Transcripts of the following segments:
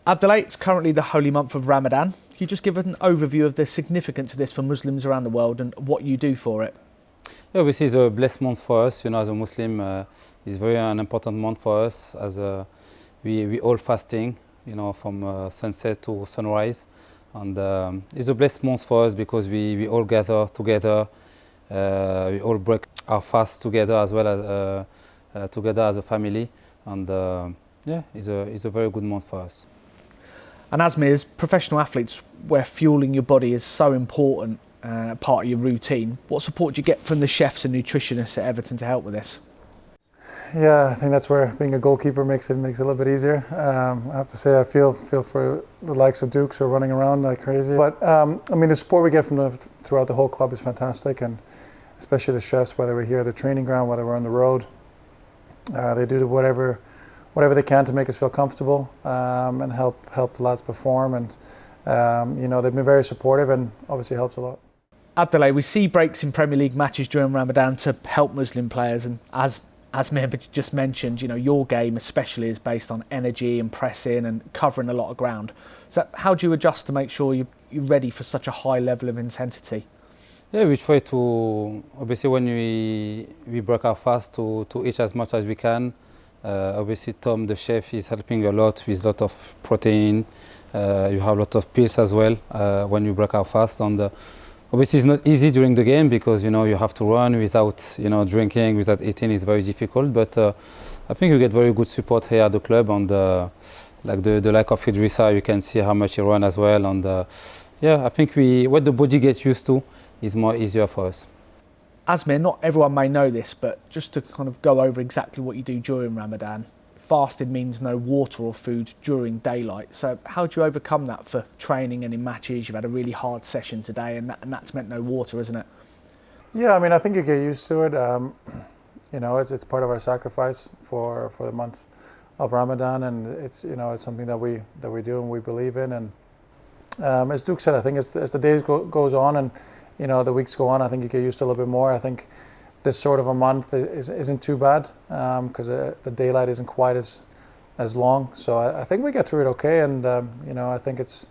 Abdoulaye, it's currently the holy month of Ramadan. Can you just give an overview of the significance of this for Muslims around the world and what you do for it? Yeah, obviously it's a blessed month for us. As a Muslim, it's very an important month for us as we all fasting, from sunset to sunrise. And it's a blessed month for us because we all gather together. We all break our fast together as well as together as a family. And yeah, it's a very good month for us. And Asmir, as professional athletes, where fueling your body is so important part of your routine, what support do you get from the chefs and nutritionists at Everton to help with this? Yeah, I think that's where being a goalkeeper makes it a little bit easier. I have to say I feel for the likes of Dukes who are running around like crazy. But I mean, the support we get from throughout the whole club is fantastic, and especially the chefs, whether we're here at the training ground, whether we're on the road, they do whatever they can to make us feel comfortable and help the lads perform. And they've been very supportive and obviously helps a lot. Abdoulaye, we see breaks in Premier League matches during Ramadan to help Muslim players, and as Asmir just mentioned, your game especially is based on energy and pressing and covering a lot of ground. So how do you adjust to make sure you're ready for such a high level of intensity? Yeah, we try to, obviously when we break our fast to eat as much as we can. Obviously Tom, the chef, is helping a lot with a lot of protein. You have a lot of pills as well when you break our fast. And obviously it's not easy during the game because you have to run without drinking, without eating. It's very difficult. But I think you get very good support here at the club. And like the like of Idrissa, you can see how much he runs as well. And yeah, I think what the body gets used to is more easier for us. Asmir, not everyone may know this, but just to kind of go over exactly what you do during Ramadan, fasting means no water or food during daylight. So how do you overcome that for training and in matches? You've had a really hard session today and that's meant no water, isn't it? Yeah, I mean, I think you get used to it. It's part of our sacrifice for the month of Ramadan, and it's something that we do and we believe in. And as Duke said, I think as the days goes on and the weeks go on, I think you get used to a little bit more. I think this sort of a month isn't too bad because the daylight isn't quite as long. So I think we get through it okay, and I think it's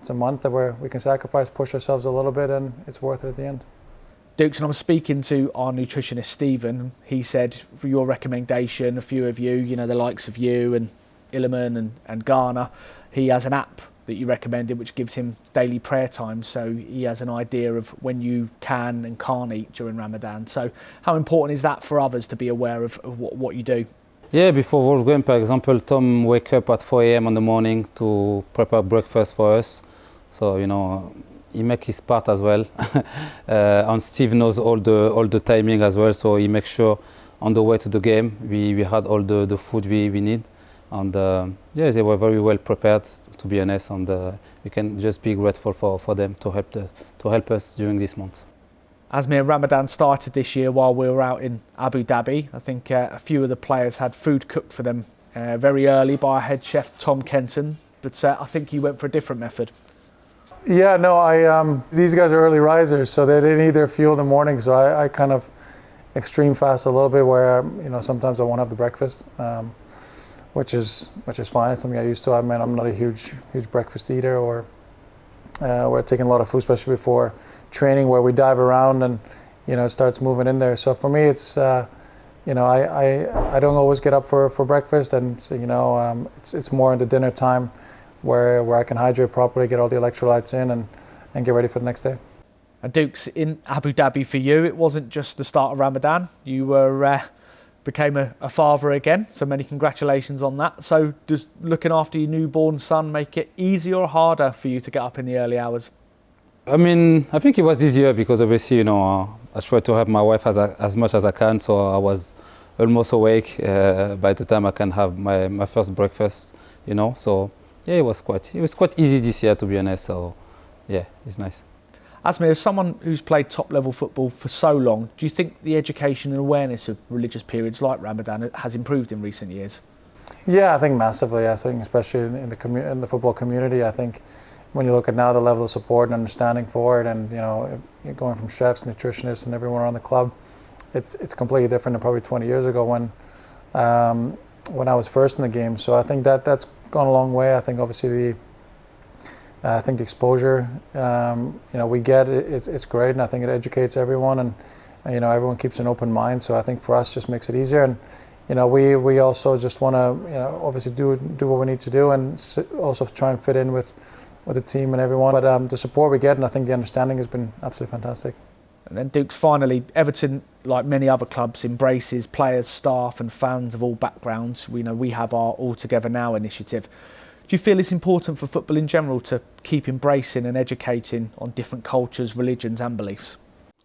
a month that we can sacrifice, push ourselves a little bit, and it's worth it at the end. Dukes, and I'm speaking to our nutritionist Stephen. He said, for your recommendation, a few of you, the likes of you and Iliman and Ghana, he has an app that you recommended which gives him daily prayer time, so he has an idea of when you can and can't eat during Ramadan. So how important is that for others to be aware of what you do? Yeah, before Wolfgang, for example, Tom wake up at 4 a.m. in the morning to prepare breakfast for us. So he make his part as well. And Steve knows all the timing as well, so he makes sure on the way to the game we had all the food we need. And yeah, they were very well prepared, to be honest, and we can just be grateful for them to help us during this month. Asmir, Ramadan started this year while we were out in Abu Dhabi. I think a few of the players had food cooked for them very early by our head chef Tom Kenton, but I think you went for a different method. Yeah, no, these guys are early risers, so they didn't eat their fuel in the morning. So I kind of extreme fast a little bit, where sometimes I won't have the breakfast. Which is fine. It's something I used to. I mean, I'm not a huge breakfast eater, or we're taking a lot of food, especially before training, where we dive around and it starts moving in there. So for me, it's I don't always get up for breakfast, and it's more in the dinner time where I can hydrate properly, get all the electrolytes in, and get ready for the next day. And Dukes, in Abu Dhabi for you, it wasn't just the start of Ramadan. You were became a father again, so many congratulations on that. So does looking after your newborn son make it easier or harder for you to get up in the early hours? I mean, I think it was easier because obviously, I try to help my wife as much as I can, so I was almost awake by the time I can have my first breakfast, So yeah, it was quite easy this year, to be honest. So yeah, it's nice. Asmir, as someone who's played top-level football for so long, do you think the education and awareness of religious periods like Ramadan has improved in recent years? Yeah, I think massively. I think especially in the football community, I think when you look at now the level of support and understanding for it, and going from chefs, nutritionists, and everyone around the club, it's completely different than probably 20 years ago when I was first in the game. So I think that's gone a long way. I think obviously I think the exposure, we get it's great, and I think it educates everyone, and everyone keeps an open mind. So I think for us, just makes it easier, and we also just want to obviously do what we need to do, and also try and fit in with the team and everyone. But the support we get, and I think the understanding has been absolutely fantastic. And then Dukes, finally, Everton, like many other clubs, embraces players, staff and fans of all backgrounds. We have our All Together Now initiative. Do you feel it's important for football in general to keep embracing and educating on different cultures, religions and beliefs?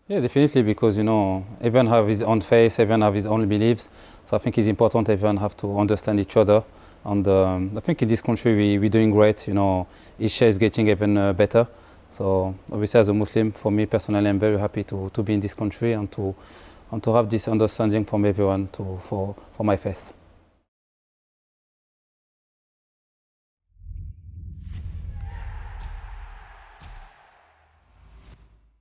Yeah, definitely, because everyone have his own faith, everyone have his own beliefs. So I think it's important everyone have to understand each other. And I think in this country we're doing great. Each year is getting even better. So obviously, as a Muslim, for me personally, I'm very happy to be in this country and to have this understanding from everyone for my faith.